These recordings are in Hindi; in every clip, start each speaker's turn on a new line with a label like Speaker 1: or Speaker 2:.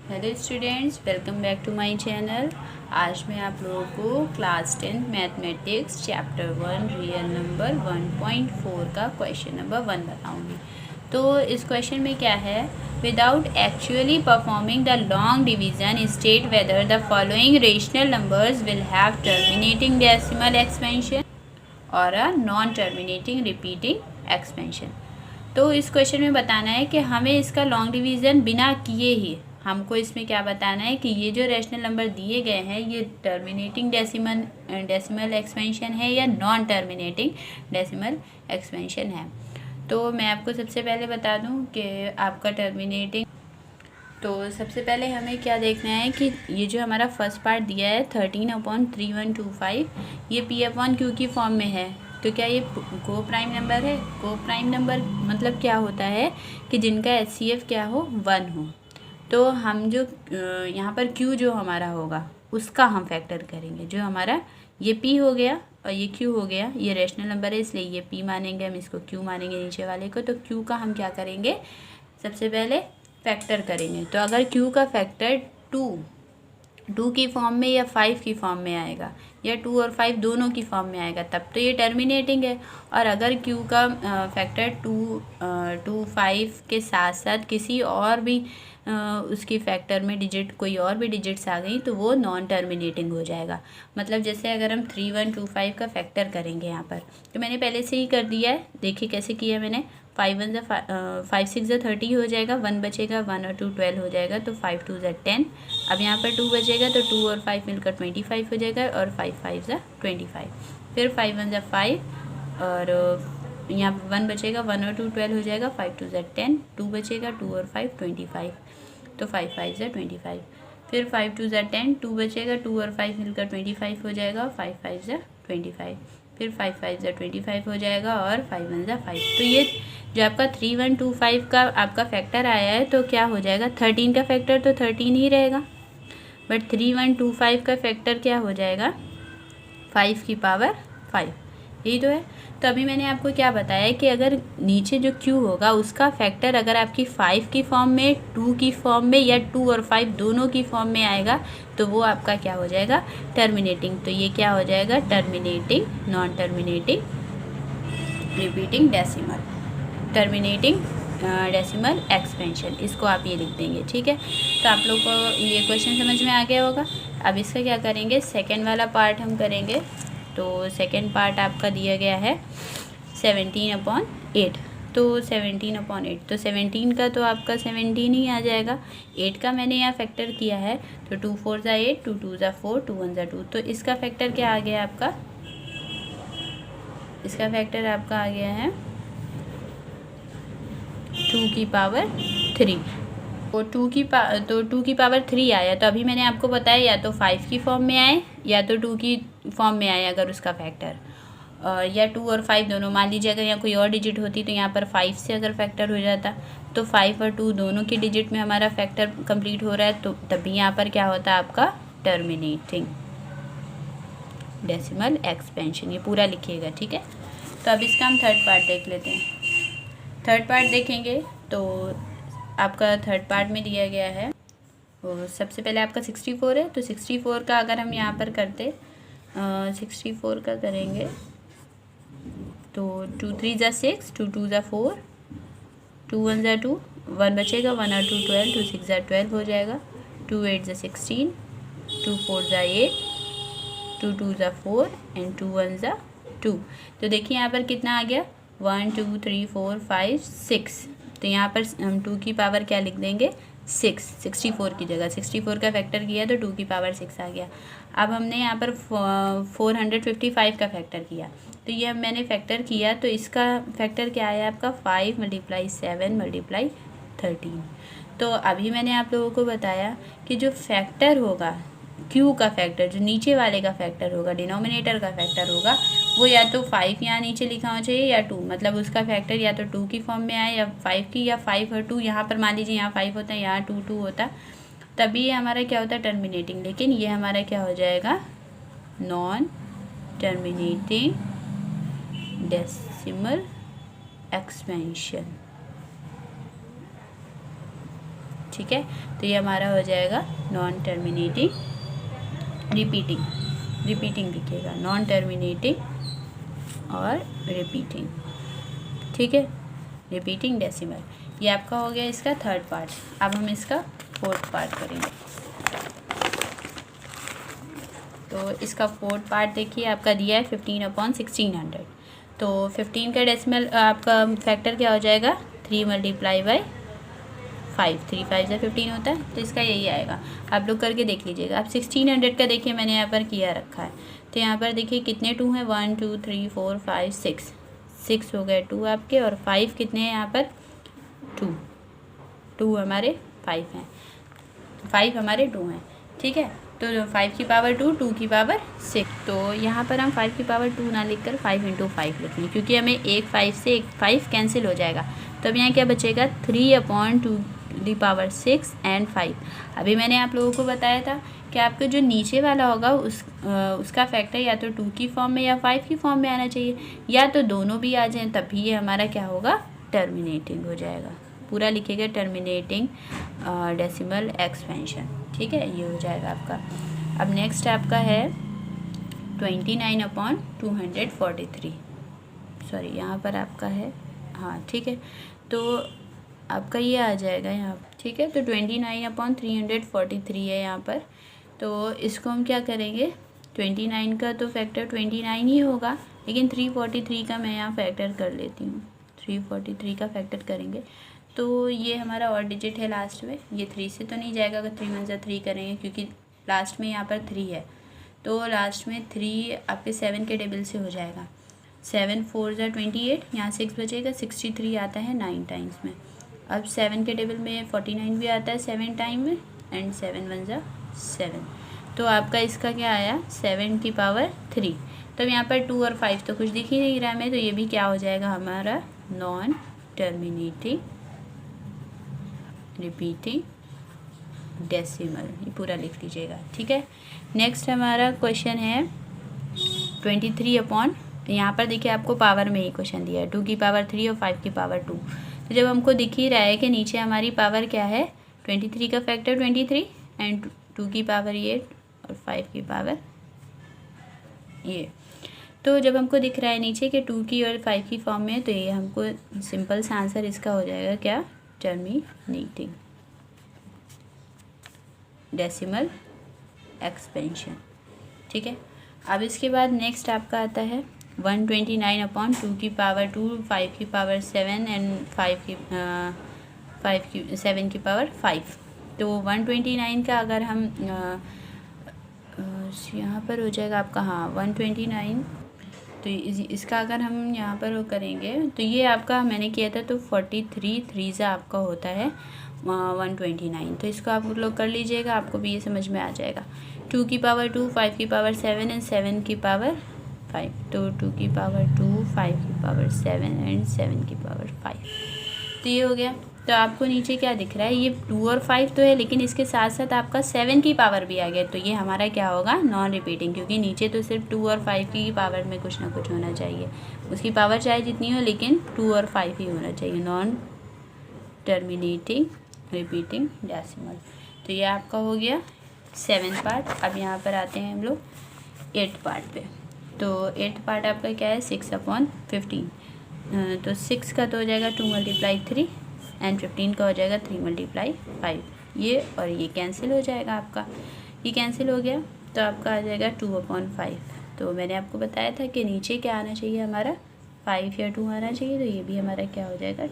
Speaker 1: Hello students, welcome back to my channel. आज मैं आप लोगों को class 10 mathematics chapter 1 real number 1.4 का क्वेश्चन नंबर 1 बताऊंगी। तो इस क्वेश्चन में क्या है, without actually performing the long division state whether the following rational numbers will have terminating decimal expansion और a non terminating repeating expansion. तो इस क्वेश्चन में बताना है कि हमें इसका लॉन्ग डिवीज़न बिना किए ही हमको इसमें क्या बताना है कि ये जो रैशनल नंबर दिए गए हैं ये टर्मिनेटिंग डेसिमल एक्सपेंशन है या नॉन टर्मिनेटिंग डेसिमल एक्सपेंशन है। तो मैं आपको सबसे पहले बता दूं कि आपका टर्मिनेटिंग, तो सबसे पहले हमें क्या देखना है कि ये जो हमारा फर्स्ट पार्ट दिया है 13/3125 ये P/Q की फॉर्म में है। तो क्या ये को प्राइम नंबर है? को प्राइम नंबर मतलब क्या होता है कि जिनका HCF क्या हो 1 हो। तो हम जो यहाँ पर Q जो हमारा होगा उसका हम फैक्टर करेंगे। जो हमारा ये P हो गया और ये Q हो गया, ये रैशनल नंबर है इसलिए ये P मानेंगे, हम इसको Q मानेंगे नीचे वाले को। तो Q का हम क्या करेंगे, सबसे पहले फैक्टर करेंगे। तो अगर Q का फैक्टर 2 की फॉर्म में या 5 की फॉर्म में आएगा या 2 और 5 दोनों की फॉर्म में आएगा तब तो ये टर्मिनेटिंग है। और अगर Q का फैक्टर 2 5 के साथ साथ किसी और भी उसकी फैक्टर में डिजिट कोई और भी डिजिट्स आ गई तो वो नॉन टर्मिनेटिंग हो जाएगा। मतलब जैसे अगर हम 3125 का फैक्टर करेंगे यहाँ पर, तो मैंने पहले से ही कर दिया है, देखिए कैसे किया मैंने। 5 6 30 हो जाएगा, 1 बचेगा, 1 और 2 12 हो जाएगा, तो 5 2 10। अब यहाँ पर 2 बचेगा तो 2 और 5 मिलकर 25 हो जाएगा और 5 5 25। फिर 5 1 5 और यहाँ पर 1 बचेगा, 1 और 2 12 हो जाएगा, 5 2 10, 2 बचेगा, 2 और 5 25, तो 5 5 25। फिर 5 2 10, 2 बचेगा, 2 और 5 मिलकर 25 हो जाएगा, 5 5 25। फिर 5 5 25 हो जाएगा और 5 1 5। तो ये जो आपका 3125 का आपका फैक्टर आया है तो क्या हो जाएगा, 13 का फैक्टर तो 13 ही रहेगा, बट 3125 का फैक्टर क्या हो जाएगा, 5 की पावर 5, यही तो है। तो अभी मैंने आपको क्या बताया कि अगर नीचे जो Q होगा उसका फैक्टर अगर आपकी 5 की फॉर्म में, 2 की फॉर्म में या 2 और 5 दोनों की फॉर्म में आएगा तो वो आपका क्या हो जाएगा, टर्मिनेटिंग। तो ये क्या हो जाएगा, terminating non terminating repeating decimal, terminating decimal expansion, इसको आप ये लिख देंगे, ठीक है। तो आप लोग को ये क्वेश्चन समझ में आ गया होगा। अब इसका क्या करेंगे, सेकेंड वाला पार्ट हम करेंगे। तो सेकेंड पार्ट आपका दिया गया है 17/8। तो 17/8, तो 17 का तो आपका 17 ही आ जाएगा। 8 का मैंने यहाँ फैक्टर किया है, तो 2 4 8, 2 2 4, 2 1 2। तो इसका फैक्टर क्या आ गया आपका, इसका फैक्टर आपका आ गया है 2 की पावर 3। तो 2 की पावर 3 आया। तो अभी मैंने आपको बताया या तो 5 की फॉर्म में आए या तो 2 की फॉर्म में आए अगर उसका फैक्टर, या 2 और 5 दोनों। मान लीजिए अगर यहाँ कोई और डिजिट होती तो यहाँ पर 5 से अगर फैक्टर हो जाता तो 5 और 2 दोनों की डिजिट में हमारा फैक्टर कंप्लीट हो रहा है, तो तभी यहाँ पर क्या होता है आपका टर्मिनेटिंग डेसिमल एक्सपेंशन। ये पूरा लिखिएगा, ठीक है। तो अब इसका हम थर्ड पार्ट देख लेते हैं। थर्ड पार्ट देखेंगे तो आपका थर्ड पार्ट में दिया गया है, और सबसे पहले आपका 64 है। तो 64 का अगर हम यहाँ पर करते 64 का करेंगे तो 2 3 6, 2 2 4, 2 1 2, 1 बचेगा, 1 और 2 12, 2 6 12 हो जाएगा, 2 8 16, 2 4 8, 2 2 4 एंड 2 1 2। तो देखिए यहाँ पर कितना आ गया, 1 2 3 4 5 6। तो यहाँ पर हम 2 की पावर क्या लिख देंगे, 6, 64 की जगह 64 का फैक्टर किया तो 2 की पावर 6 आ गया। अब हमने यहाँ पर 455 का फैक्टर किया, तो ये मैंने फैक्टर किया तो इसका फैक्टर क्या आया आपका, 5 × 7 × 13। तो अभी मैंने आप लोगों को बताया कि जो फैक्टर होगा Q का फैक्टर, जो नीचे वाले का फैक्टर होगा, डिनोमिनेटर का फैक्टर होगा, वो या तो 5 यहाँ नीचे लिखा होना चाहिए या 2, मतलब उसका फैक्टर या तो 2 की फॉर्म में आए या 5 की, या 5 और 2। यहाँ पर मान लीजिए यहाँ 5 होता है, यहाँ 2 2 होता, तभी ये हमारा क्या होता है, टर्मिनेटिंग। लेकिन ये हमारा क्या हो जाएगा, नॉन टर्मिनेटिंग डेसिमल एक्सपेंशन, ठीक है। तो ये हमारा हो जाएगा नॉन टर्मिनेटिंग रिपीटिंग लिखिएगा, नॉन टर्मिनेटिंग और रिपीटिंग, ठीक है, रिपीटिंग डेसिमल। ये आपका हो गया इसका थर्ड पार्ट। अब हम इसका फोर्थ पार्ट करेंगे। तो इसका फोर्थ पार्ट देखिए आपका दिया है 15/1600। तो 15 का डेसिमल आपका फैक्टर क्या हो जाएगा, 3 मल्टीप्लाई बाई 5, 3 5 से 15 होता है, तो इसका यही आएगा। आप लोग करके देख लीजिएगा। आप 1600 का देखिए मैंने यहाँ पर किया रखा है। तो यहाँ पर देखिए कितने 2 हैं, 1 2 3 4 5 6 हो गए 2 आपके, और 5 कितने हैं यहाँ पर 2 हमारे 5 हैं, 5 हमारे 2 हैं, ठीक है। तो 5 की पावर 2 की पावर 6। तो यहाँ पर हम 5 की पावर 2 ना लिखकर 5 × 5 लिखेंगे, क्योंकि हमें एक 5 से एक 5 कैंसिल हो जाएगा। तो अब यहाँ क्या बचेगा, 3/2⁶ एंड 5। अभी मैंने आप लोगों को बताया था कि आपका जो नीचे वाला होगा उसका फैक्टर या तो 2 की फॉर्म में या 5 की फॉर्म में आना चाहिए, या तो दोनों भी आ जाएं, तब भी ये हमारा क्या होगा, टर्मिनेटिंग हो जाएगा। पूरा लिखिएगा, टर्मिनेटिंग डेसिमल एक्सपेंशन, ठीक है, ये हो जाएगा आपका। अब नेक्स्ट आपका है 29/243, सॉरी यहाँ पर आपका है, हाँ ठीक है। तो आपका ये आ जाएगा यहाँ, ठीक है। तो 29/343 है यहाँ पर। तो इसको हम क्या करेंगे, 29 का तो फैक्टर 29 ही होगा, लेकिन 343 का मैं यहाँ फैक्टर कर लेती हूँ। 343 का फैक्टर करेंगे तो ये हमारा और डिजिट है लास्ट में, ये 3 से तो नहीं जाएगा अगर 3 × 1 = 3 करेंगे, क्योंकि लास्ट में यहाँ पर 3 है। तो लास्ट में 3 आपके 7 के टेबल से हो जाएगा। 7 4 = 28, यहाँ 6 बचेगा, 63 आता है 9 टाइम्स में। अब 7 के टेबल में 49 भी आता है 7 टाइम में, एंड 7 1 = 7। तो आपका इसका क्या आया, 7 की पावर 3। तो यहाँ पर 2 और 5 तो कुछ दिख ही नहीं रहा हमें, तो ये भी क्या हो जाएगा हमारा, नॉन टर्मिनेटिंग रिपीटिंग डेसिमल। ये पूरा लिख लीजिएगा, ठीक है। नेक्स्ट हमारा क्वेश्चन है 23 यहाँ पर देखिए आपको पावर में ही क्वेश्चन दिया है, 2 की पावर 3 और 5 की पावर 2। तो जब हमको दिख ही रहा है कि नीचे हमारी पावर क्या है, 23 का फैक्टर 23 एंड 2 की पावर ये और 5 की पावर ये। तो जब हमको दिख रहा है नीचे कि 2 की और 5 की फॉर्म में, तो ये हमको सिंपल सा आंसर इसका हो जाएगा क्या, टर्मिनेटिंग डेसिमल एक्सपेंशन, ठीक है। अब इसके बाद नेक्स्ट आपका आता है 129/2 की पावर 2, 5 की पावर 7 एंड 7 की पावर 5। तो 129 का अगर हम यहाँ पर हो जाएगा आपका, हाँ 129। तो इसका अगर हम यहाँ पर वो करेंगे तो ये आपका मैंने किया था, तो 43 3 आपका होता है 129। तो इसको आप लोग कर लीजिएगा, आपको भी ये समझ में आ जाएगा। 2 की पावर 2, 5 की पावर 7 एंड 7 की पावर 5। तो 2 की पावर 2, 5 की पावर 7 एंड 7 की पावर 5। तो ये हो गया। तो आपको नीचे क्या दिख रहा है, ये 2 और 5 तो है, लेकिन इसके साथ साथ आपका 7 की पावर भी आ गया। तो ये हमारा क्या होगा, नॉन रिपीटिंग, क्योंकि नीचे तो सिर्फ 2 और 5 की पावर में कुछ ना कुछ होना चाहिए। उसकी पावर चाहे जितनी हो, लेकिन 2 और 5 ही होना चाहिए, नॉन टर्मिनेटिंग रिपीटिंग डेसिमल। तो ये आपका हो गया 7 पार्ट। अब यहाँ पर आते हैं हम लोग 8 पार्ट पे। तो 8 पार्ट आपका क्या है, 6/15। तो 6 का तो हो जाएगा 2 × 3 एंड 15 का हो जाएगा 3 × 5। ये और ये कैंसिल हो जाएगा आपका, ये कैंसिल हो गया। तो आपका आ जाएगा 2/5। तो मैंने आपको बताया था कि नीचे क्या आना चाहिए हमारा, 5 या 2 आना चाहिए। तो ये भी हमारा क्या हो जाएगा,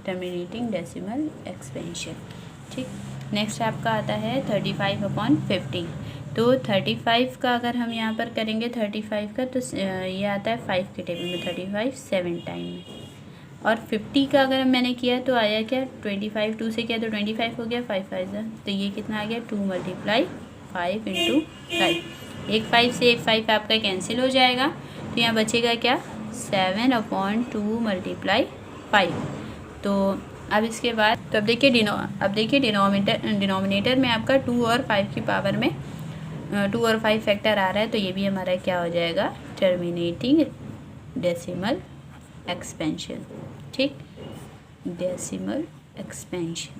Speaker 1: टर्मिनेटिंग डेसिमल एक्सपेंशन, ठीक। नेक्स्ट आपका आता है 35/15। तो 35 का अगर हम यहाँ पर करेंगे 35 का, तो ये आता है 5 के टेबल में, 35 7 टाइम में। और 50 का अगर मैंने किया तो आया क्या, 25 2 से किया तो 25 हो गया, 5 5 ज़ा, तो ये कितना आ गया, 2 × 5 × 5। एक 5 से एक 5 आपका कैंसिल हो जाएगा। तो यहाँ बचेगा क्या, 7/2 × 5। तो अब इसके बाद तो अब देखिए डिनोमिनेटर में आपका 2 और 5 की पावर में 2 और 5 फैक्टर आ रहा है। तो ये भी हमारा क्या हो जाएगा, टर्मिनेटिंग डेसिमल एक्सपेंशन, ठीक, डेसिमल एक्सपेंशन।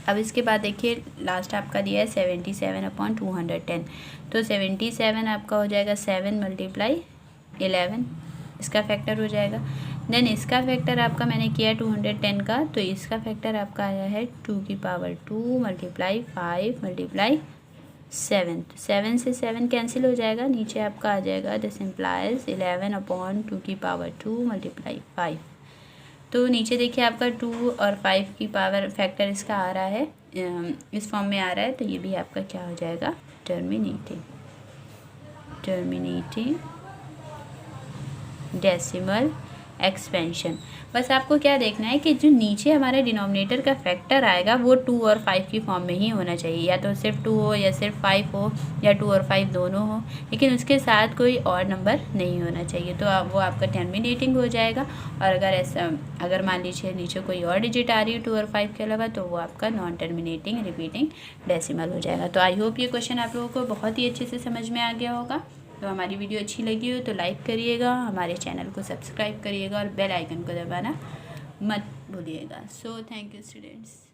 Speaker 1: अब इसके बाद देखिए लास्ट आपका दिया है 77/210, तो 77 आपका हो जाएगा 7 × 11, इसका फैक्टर हो जाएगा। देन इसका फैक्टर आपका मैंने किया 210 का, तो इसका फैक्टर आपका आया है 2 की पावर 2 × 5 × 7, 7 से 7 कैंसिल हो जाएगा, नीचे आपका आ जाएगा दिस इम्प्लाइज 11/2 की पावर 2 × 5। तो नीचे देखिए आपका 2 और 5 की पावर फैक्टर इसका आ रहा है, इस फॉर्म में आ रहा है, तो ये भी आपका क्या हो जाएगा, टर्मिनेटिंग डेसिमल एक्सपेंशन। बस आपको क्या देखना है कि जो नीचे हमारे डिनोमिनेटर का फैक्टर आएगा वो 2 और 5 की फॉर्म में ही होना चाहिए, या तो सिर्फ 2 हो या सिर्फ 5 हो या 2 और 5 दोनों हो, लेकिन उसके साथ कोई और नंबर नहीं होना चाहिए, तो वो आपका टर्मिनेटिंग हो जाएगा। और अगर मान लीजिए नीचे कोई और डिजिट आ रही है 2 और 5 के अलावा, तो वो आपका नॉन टर्मिनेटिंग रिपीटिंग डेसिमल हो जाएगा। तो आई होप ये क्वेश्चन आप लोगों को बहुत ही अच्छे से समझ में आ गया होगा। तो हमारी वीडियो अच्छी लगी हो तो लाइक करिएगा, हमारे चैनल को सब्सक्राइब करिएगा और बेल आइकन को दबाना मत भूलिएगा। So thank you students.